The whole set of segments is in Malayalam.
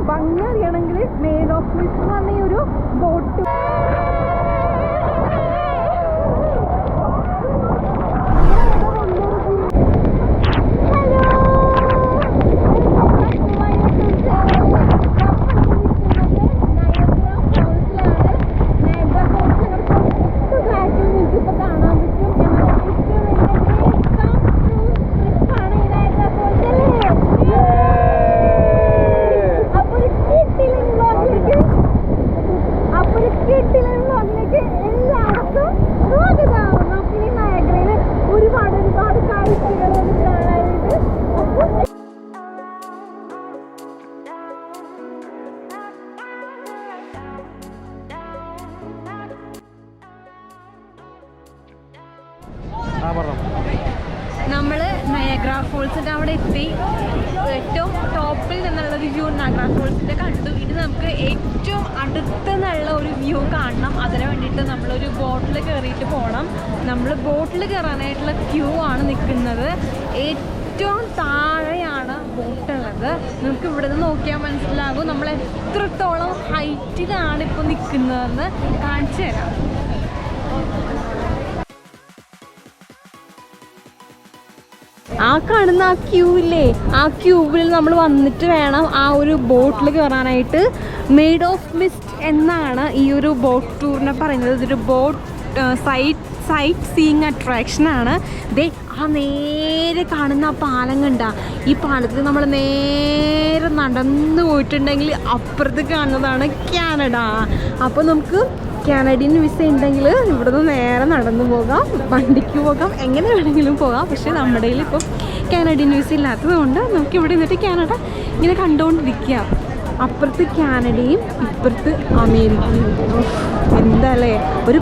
ഭംഗി അറിയണമെങ്കിൽ മെയ്ഡ് ഓഫ് മിസ്റ്റ് എന്ന് പറഞ്ഞ ഈ ഒരു ബോട്ട് നമ്മൾ നയാഗ്ര ഫോൾസിൻ്റെ അവിടെ എത്തി. ഏറ്റവും ടോപ്പിൽ നിന്നുള്ളൊരു വ്യൂ നയാഗ്ര ഫോൾസിൻ്റെ കണ്ടു. ഇനി നമുക്ക് ഏറ്റവും അടുത്ത് നിന്നുള്ള ഒരു വ്യൂ കാണണം. അതിന് വേണ്ടിയിട്ട് നമ്മളൊരു ബോട്ടിൽ കയറിയിട്ട് പോകണം. നമ്മൾ ബോട്ടിൽ കയറാനായിട്ടുള്ള ക്യൂ ആണ് നിൽക്കുന്നത്. ഏറ്റവും താഴെയാണ് ബോട്ടുള്ളത്. നമുക്ക് ഇവിടെ നിന്ന് നോക്കിയാൽ മനസ്സിലാകും നമ്മൾ എത്രത്തോളം ഹൈറ്റിലാണ് ഇപ്പോൾ നിൽക്കുന്നതെന്ന് കാണിച്ചു തരാം. ആ കാണുന്ന ആ ക്യൂ ഇല്ലേ, ആ ക്യൂവിൽ നമ്മൾ വന്നിട്ട് വേണം ആ ഒരു ബോട്ടിൽ കയറാനായിട്ട്. മെയ്ഡ് ഓഫ് മിസ്റ്റ് എന്നാണ് ഈ ഒരു ബോട്ട് ടൂറിനെ പറയുന്നത്. ഇതൊരു ബോട്ട് സൈറ്റ് സീയിങ് അട്രാക്ഷനാണ്. ദേ ആ നേരെ കാണുന്ന ആ പാലം കണ്ട, ഈ പാലത്തിൽ നമ്മൾ നേരെ നടന്നു പോയിട്ടുണ്ടെങ്കിൽ അപ്പുറത്ത് കാണുന്നതാണ് കാനഡ. അപ്പോൾ നമുക്ക് കാനഡിയൻ വിസ ഉണ്ടെങ്കിൽ ഇവിടെ നിന്ന് നേരെ നടന്നു പോകാം, വണ്ടിക്ക് പോകാം, എങ്ങനെ വേണമെങ്കിലും പോകാം. പക്ഷേ നമ്മുടെ കയ്യിൽ ഇപ്പം കാനഡിയൻ വിസ ഇല്ലാത്തത് കൊണ്ട് നമുക്ക് ഇവിടെ നിന്നിട്ട് കാനഡ ഇങ്ങനെ കണ്ടുകൊണ്ടിരിക്കുക. അപ്പുറത്ത് കാനഡയും ഇപ്പുറത്ത് അമേരിക്കയും. എന്താ അല്ലേ ഒരു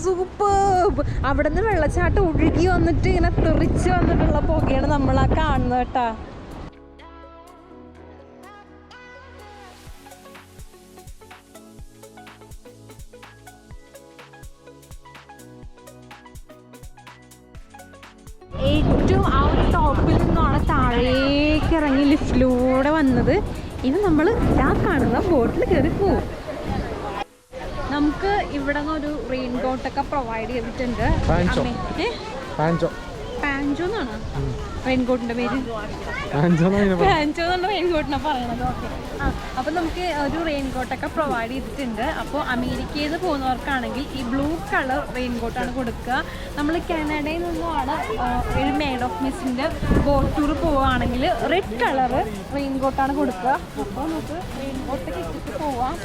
സൂപ്പർബ്. അവിടെ നിന്ന് വെള്ളച്ചാട്ടം ഒഴുകി വന്നിട്ട് ഇങ്ങനെ തെറിച്ച് വന്നിട്ടുള്ള പുകയാണ് നമ്മൾ ആ കാണുന്നത് കേട്ടാ. ഏറ്റവും ആ ഒരു ടോപ്പിൽ നിന്നാണ് താഴേക്ക് ഇറങ്ങി ലിഫ്റ്റിലൂടെ വന്നത്. ഇനി നമ്മൾ ആ കാണുന്ന ബോട്ടിൽ കയറി പോകും. നമുക്ക് ഇവിടെ നിന്ന് ഒരു റെയിൻ കോട്ടൊക്കെ പ്രൊവൈഡ് ചെയ്തിട്ടുണ്ട്. പാൻജോ എന്നാണ് റെയിൻകോട്ടിന്റെ പേര്. പാൻജോ എന്നാണ് റെയിൻകോട്ടിനെ പറയണത്. ഓക്കെ. അപ്പോൾ നമുക്ക് ഒരു റെയിൻകോട്ടൊക്കെ പ്രൊവൈഡ് ചെയ്തിട്ടുണ്ട്. അപ്പോൾ അമേരിക്കയിൽ നിന്ന് പോകുന്നവർക്കാണെങ്കിൽ ഈ ബ്ലൂ കളർ റെയിൻകോട്ടാണ് കൊടുക്കുക. നമ്മൾ കാനഡയിൽ നിന്നുമാണ് ഒരു മെയ്ഡ് ഓഫ് മിസ്റ്റിൻ്റെ ബോട്ട് ടൂർ പോവുകയാണെങ്കിൽ റെഡ് കളർ റെയിൻകോട്ടാണ് കൊടുക്കുക. അപ്പോൾ നമുക്ക് റെയിൻകോട്ടൊക്കെ ഇട്ടിട്ട് പോവാം.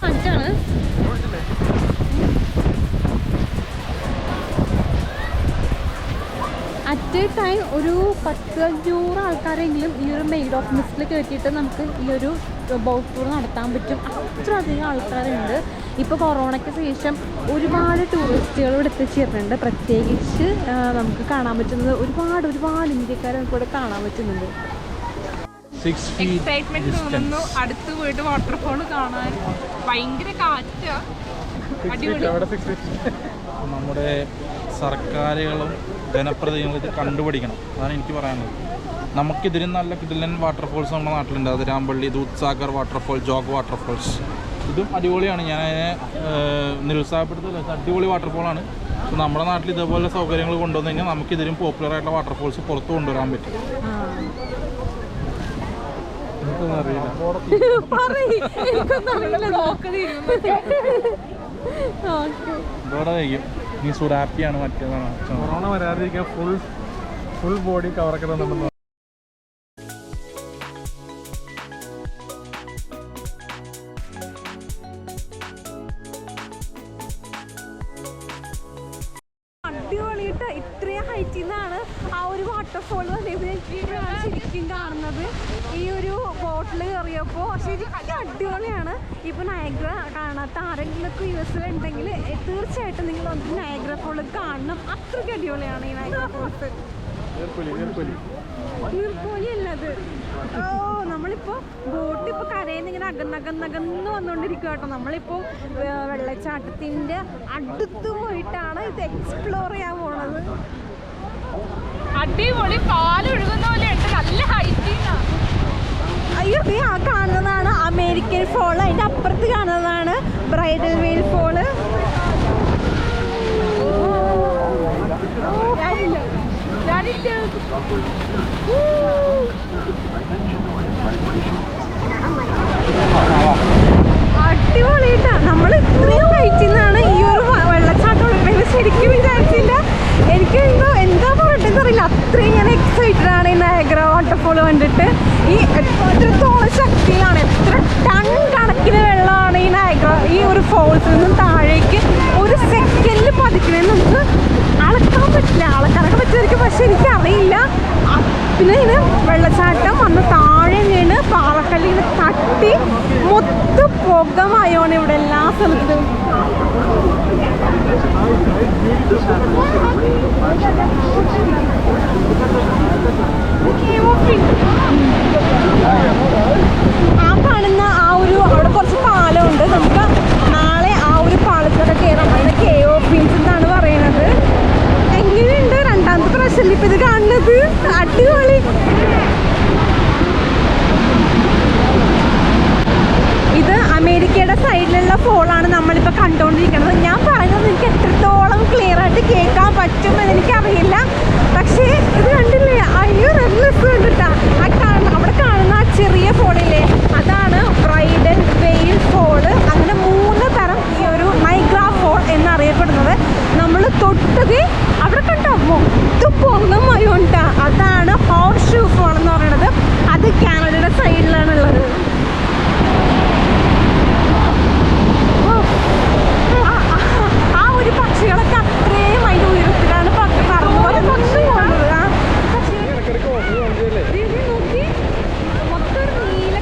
അഞ്ചാണ് അറ്റ് എ ടൈം ഒരു 10-500 ആൾക്കാരെങ്കിലും ഈ ഒരു മെയ്ഡ് ഓഫ് മിസ്റ്റിൽ കയറ്റിയിട്ട് നമുക്ക് ഈ ഒരു ബോട്ട് ടൂർ നടത്താൻ പറ്റും. അത്രയധികം ആൾക്കാരുണ്ട്. ഇപ്പോൾ കൊറോണയ്ക്ക് ശേഷം ഒരുപാട് ടൂറിസ്റ്റുകൾ ഇവിടെ എത്തിച്ചേരുന്നുണ്ട്. പ്രത്യേകിച്ച് നമുക്ക് കാണാൻ പറ്റുന്നത് ഒരുപാട് ഇന്ത്യക്കാരെ നമുക്ക് ഇവിടെ കാണാൻ പറ്റുന്നുണ്ട്. എക്സൈറ്റ്മെന്റ് തോന്നുന്നു. അടുത്ത് പോയിട്ട് വാട്ടർഫോൾ കാണാൻ. ഭയങ്കര കാറ്റാ. നമ്മുടെ സർക്കാരുകളും ജനപ്രതിനിധികളും ഇത് കണ്ടുപിടിക്കണം. അതാണ് എനിക്ക് പറയാനുള്ളത്. നമുക്കിതിലും നല്ല കിടിലൻ വാട്ടർഫോൾസ് നമ്മുടെ നാട്ടിലുണ്ട്. അതിരാമ്പള്ളി, ദൂദ്സാഗർ വാട്ടർഫോൾ, ജോഗ് വാട്ടർഫോൾസ്, ഇതും അടിപൊളിയാണ്. ഞാൻ അതിനെ നിരുത്സാഹപ്പെടുത്തില്ല. അടിപൊളി വാട്ടർഫോളാണ്. അപ്പോൾ നമ്മുടെ നാട്ടിൽ ഇതേപോലെ സൗകര്യങ്ങൾ കൊണ്ടുവന്നു കഴിഞ്ഞാൽ നമുക്കിതിലും പോപ്പുലർ ആയിട്ടുള്ള വാട്ടർഫോൾസ് പുറത്ത് കൊണ്ടുവരാൻ പറ്റും. നീ സുഡാപ്പിയാണ് മറ്റേതാണ്. കൊറോണ വരാതിരിക്കാൻ ഫുൾ ബോഡി കവറൊക്കെ തന്നിട്ടുണ്ട്. അടിപൊളിയിട്ട് ഇത്രയും ഹൈറ്റിൽ നിന്നാണ് ആ ഒരു വാട്ടർഫോൾ ശരിക്കും കാണുന്നത്. ഈ ഒരു ബോട്ടിൽ കയറിയപ്പോൾ ശരിക്കും അടിപൊളിയാണ്. ഇപ്പോൾ നയാഗ്ര കാണാത്ത ആരെങ്കിലുമൊക്കെ US ഉണ്ടെങ്കിൽ തീർച്ചയായിട്ടും നിങ്ങൾ നയാഗ്ര ഫോൾ കാണണം. അത്രയ്ക്ക് അടിപൊളിയാണ് ഈ നയാഗ്ര ഫോൾസ്. നീർക്കോലിയല്ലത്. ഓ, നമ്മളിപ്പോ ബോട്ട് ഇപ്പൊ കരയിൽ ഇങ്ങനെ അകന്നകന്ന് വന്നോണ്ടിരിക്കുക കേട്ടോ. നമ്മളിപ്പോ വെള്ളച്ചാട്ടത്തിന്റെ അടുത്ത് പോയിട്ടാണ് ഇത് എക്സ്പ്ലോർ ചെയ്യാൻ പോണത്. അടിപൊളി പാലൊഴുകുന്ന പോലെ ഉണ്ട്, നല്ല ഹൈറ്റിംഗ്. അയ്യോ, ആ കാണുന്നതാണ് അമേരിക്കൻ ഫോള്. അതിന്റെ അപ്പുറത്ത് കാണുന്നതാണ് ബ്രൈഡൽ വെയിൽ ഫോള്. അടിപൊളിയിട്ടാ. നമ്മൾ ഇത്രയും ഹൈറ്റിൽ നിന്നാണ് ഈ ഒരു വെള്ളച്ചാട്ടം ഒഴുകുന്നത്. ശരിക്കും വിചാരിച്ചില്ല. എനിക്ക് എന്താ പറഞ്ഞിട്ടെന്ന് അറിയില്ല, അത്രയും ഞാൻ എക്സൈറ്റഡ് ആണ് ഈ നയാഗ്ര വാട്ടർഫോൾ കണ്ടിട്ട്. ഈ എത്രത്തോളം ശക്തിയിലാണ്, എത്ര ടൺ കണക്കിന് വെള്ളമാണ് ഈ നയാഗ്ര ഈ ഒരു ഫോൾസിൽ നിന്നും താഴേക്ക് ഒരു സെക്കൻഡിൽ പതിക്കണേന്ന് നമുക്ക് അളക്കാൻ പറ്റില്ല. അളക്കാനൊക്കെ പറ്റുമായിരിക്കും, പക്ഷെ എനിക്കറിയില്ല. പിന്നെ ഇതിന് വെള്ളച്ചാട്ടം വന്ന് താഴെ വീണ് പാറക്കല്ലിന് തട്ടി മൊത്തം പുകമയമാണ് ഇവിടെ എല്ലാ സ്ഥലത്തും. ആ കാണുന്ന ആ ഒരു അവിടെ കുറച്ച് പാലമുണ്ട്. നമുക്ക് നാളെ ആ ഒരു പാലത്തിലൊക്കെ കയറാം. അതിന് KOPs എന്നാണ് പറയുന്നത്. എങ്ങനെയുണ്ട്? രണ്ടാമത്തെ പ്രാവശ്യം ഇപ്പം ഇത് കാണുന്നത്. അടിപൊളി. ഇത് അമേരിക്കയുടെ സൈഡിലുള്ള ഫോളാണ് നമ്മളിപ്പോൾ കണ്ടുകൊണ്ടിരിക്കുന്നത്. ഞാൻ പറയുന്നത് എനിക്ക് എത്രത്തോളം ക്ലിയർ ആയിട്ട് കേൾക്കാൻ പറ്റുമെന്ന് എനിക്കറിയില്ല. പക്ഷേ ഇത് കണ്ടില്ലേ? അയ്യോ, നല്ല രസം കണ്ടിട്ടാ. അവിടെ കാണുന്ന ആ ചെറിയ ഫോളില്ലേ, അതാണ് ബ്രൈഡൽ വെയിൽ ഫോള്. അങ്ങനെ 3 തരം ഈ ഒരു നൈഗ്ര ഫോൾ എന്നറിയപ്പെടുന്നത്. നമ്മൾ തൊട്ടത് അവിടെ കണ്ടോ, മൊത്തം പൊങ്ങമയുണ്ടാ. അതാണ് ഹോർസ് ഷൂ ഫോൾ എന്ന് പറയുന്നത്. അത് കാനഡയുടെ സൈഡിലാണുള്ളത്. ആ ഒരു പക്ഷികളൊക്കെ അത്രയും അതിൻ്റെ ഉയരത്തിലാണ് പറന്ന് പക്ഷി പോകുന്നത്. നോക്കി, മൊത്തം ഒരു നീല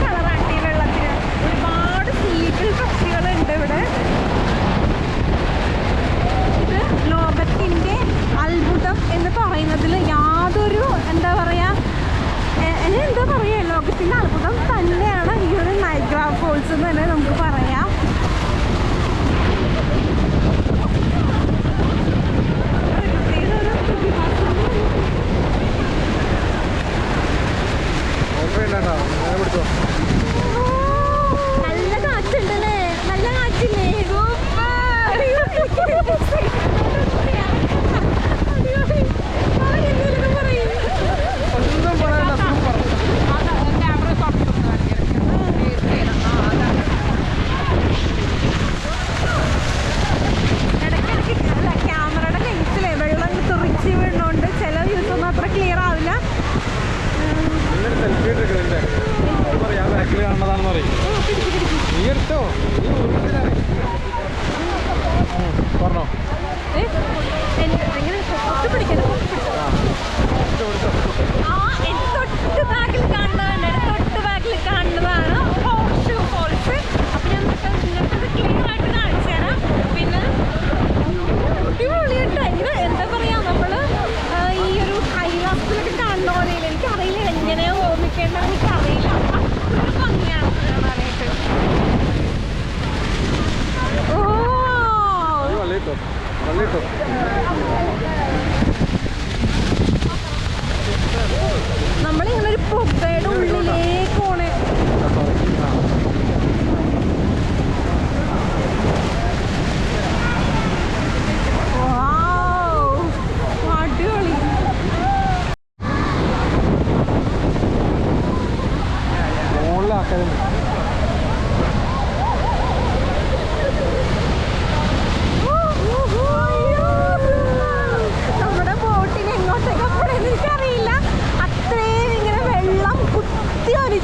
കളറാണ് ഈ വെള്ളത്തിന്. ഒരുപാട് സീഗിൾ പക്ഷികളുണ്ട് ഇവിടെ. ഇത് ലോകത്തിൻ്റെ അത്ഭുതം എന്ന് പറയുന്നതിൽ യാതൊരു എന്താ പറയുക, ലോകത്തിൻ്റെ അത്ഭുതം തന്നെയാണ് ഈ ഒരു നൈഗ്ര ഫോൾസ് എന്ന് തന്നെ നമുക്ക് പറയാം. നല്ല കാറ്റുണ്ടല്ലേ? നല്ല കാറ്റില്ലേ? ക്യാമറയുടെ ലെൻസിലെ വെള്ളം തെറിച്ച് വീണുകൊണ്ട് ചില വ്യൂസൊന്നും അത്ര ക്ലിയർ ആവില്ല. തൊട്ട് ബാക്കിൽ കാണുന്നതാണ് ഹോർസ് ഫോൾസ്. അപ്പൊ ഞാൻ നിങ്ങൾക്ക് ക്ലിയർ ആയിട്ട് കാണിച്ചു തരാം. പിന്നെ അടിപൊളിയായിട്ട് എന്താ പറയാ, നമ്മള് ഈ ഒരു കൈലാസത്തിലൊക്കെ കാണുന്ന പോലെ എനിക്കറിയില്ല എങ്ങനെയാ ഓർമ്മിക്കേണ്ടത്, എനിക്കറിയില്ല. അത്ര ഭംഗിയാണ് കാണാനായിട്ട്. നമ്മളിങ്ങനെ ഒരു പുകയുടെ ഉള്ളിലേക്ക് പോണേ. അടിപൊളി. നമ്മുടെ ബോട്ടിന് എങ്ങോട്ടേക്ക് പോണെന്ന് എനിക്കറിയില്ല. അത്രയും ഇങ്ങനെ വെള്ളം കുത്തി ഒലിച്ച്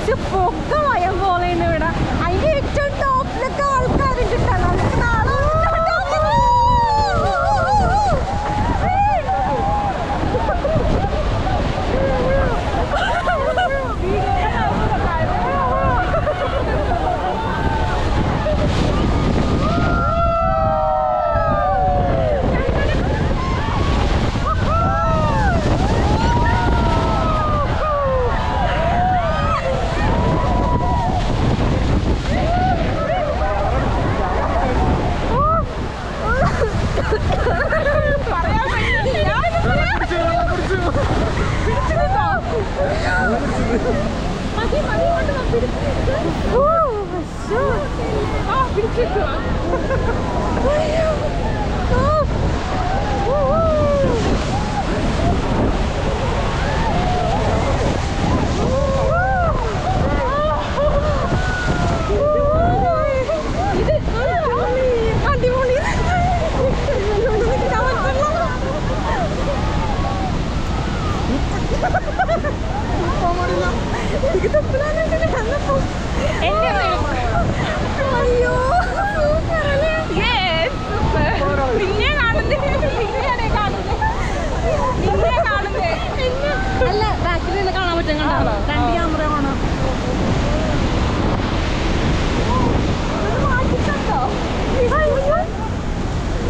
ക്യാമറയാണ്.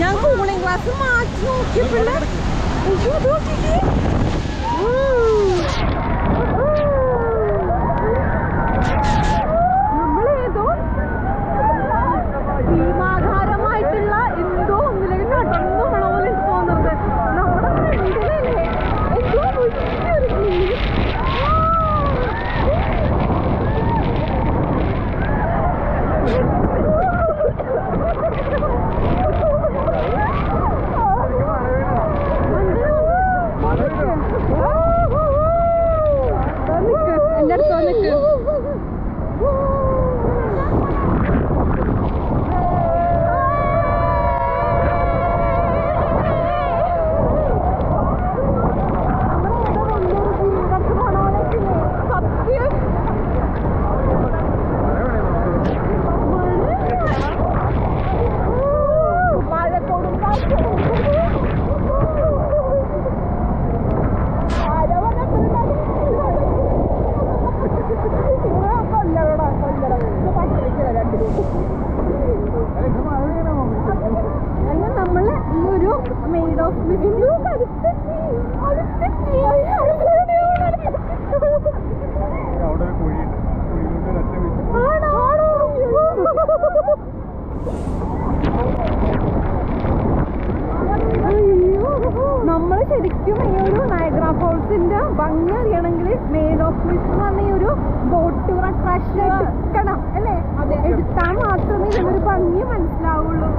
ഞാൻ കൂളിംഗ് ഗ്ലാസ് മാറ്റി നോക്കിയപ്പോഴേ നമ്മളേതോ ഭീമാകാരമായിട്ടുള്ള എന്തോ ഒന്നിലേക്ക് കടന്നു പോണ പോലെ എനിക്ക് തോന്നുന്നത്. നമ്മുടെ ഫ്രണ്ടിലല്ലേ എന്തോ വലിയൊരു കിളി. എന്റെ അടുത്ത് വന്നിട്ട് നമ്മള് ഈ ഒരു മെയ്ഡ് ഓഫ് നമ്മള് ശരിക്കും ഈ ഒരു നയഗ്ര ഫോൾസിന്റെ ഭംഗി അറിയണമെങ്കിൽ മെയ്ഡ് ഓഫ് മിസ്റ്റ് എന്ന് പറഞ്ഞ ഈ ഒരു ബോട്ട് ടൂർ അട്രാക്ഷൻ എടുക്കണം അല്ലേ? എടുത്താൽ മാത്രമേ ഇതിനൊരു ഭംഗി മനസ്സിലാവുള്ളൂ.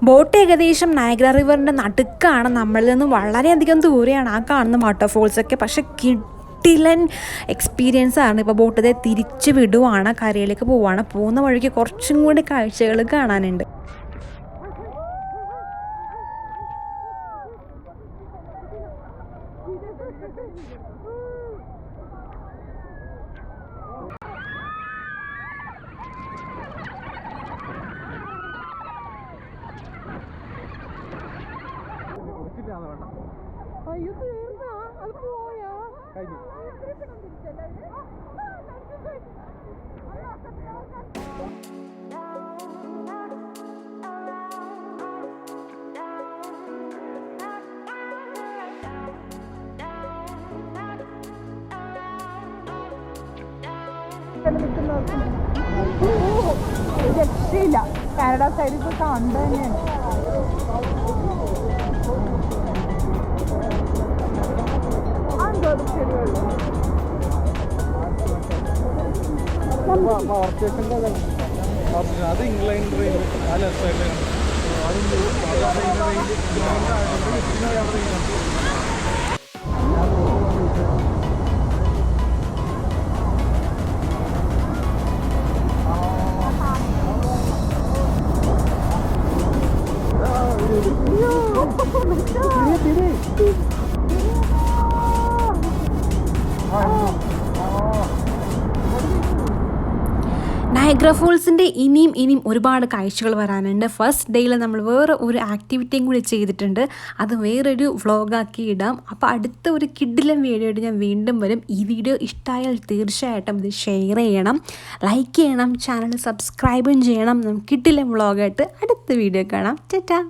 ബോട്ട് ഏകദേശം നയഗ്ര റിവറിൻ്റെ നടുക്കാണ്. നമ്മളിൽ നിന്ന് വളരെയധികം ദൂരെയാണ് ആ കാണുന്ന വാട്ടർഫോൾസൊക്കെ. പക്ഷെ കിടിലൻ എക്സ്പീരിയൻസ് ആണ്. ഇപ്പോൾ ബോട്ട് തിരിച്ച് വിടുവാണ്, കരയിലേക്ക് പോവുകയാണ്. പോകുന്ന വഴിക്ക് കുറച്ചും കൂടി കാഴ്ചകൾ കാണാനുണ്ട്. അയ്യോ തീർന്നാ അത് പോയാ രക്ഷയില്ല. കാനഡ സൈഡിൽ കണ്ടു തന്നെയാണ്. അത് ഇംഗ്ലണ്ട് ട്രെയിൻ ആ ലെഫ്റ്റ് സൈഡിലാണ്. നയഗ്ര ഫോൾസിൻ്റെ ഇനിയും ഒരുപാട് കാഴ്ചകൾ വരാനുണ്ട്. ഫസ്റ്റ് ഡേയിൽ നമ്മൾ വേറെ ഒരു ആക്ടിവിറ്റിയും കൂടി ചെയ്തിട്ടുണ്ട്. അത് വേറൊരു വ്ളോഗാക്കി ഇടാം. അപ്പോൾ അടുത്ത ഒരു കിഡിലും വീഡിയോ ആയിട്ട് ഞാൻ വീണ്ടും വരും. ഈ വീഡിയോ ഇഷ്ടമായാൽ തീർച്ചയായിട്ടും ഇത് ഷെയർ ചെയ്യണം, ലൈക്ക് ചെയ്യണം, ചാനൽ സബ്സ്ക്രൈബും ചെയ്യണം. കിഡിലും വ്ളോഗായിട്ട് അടുത്ത വീഡിയോ കാണാം. ടാറ്റാ.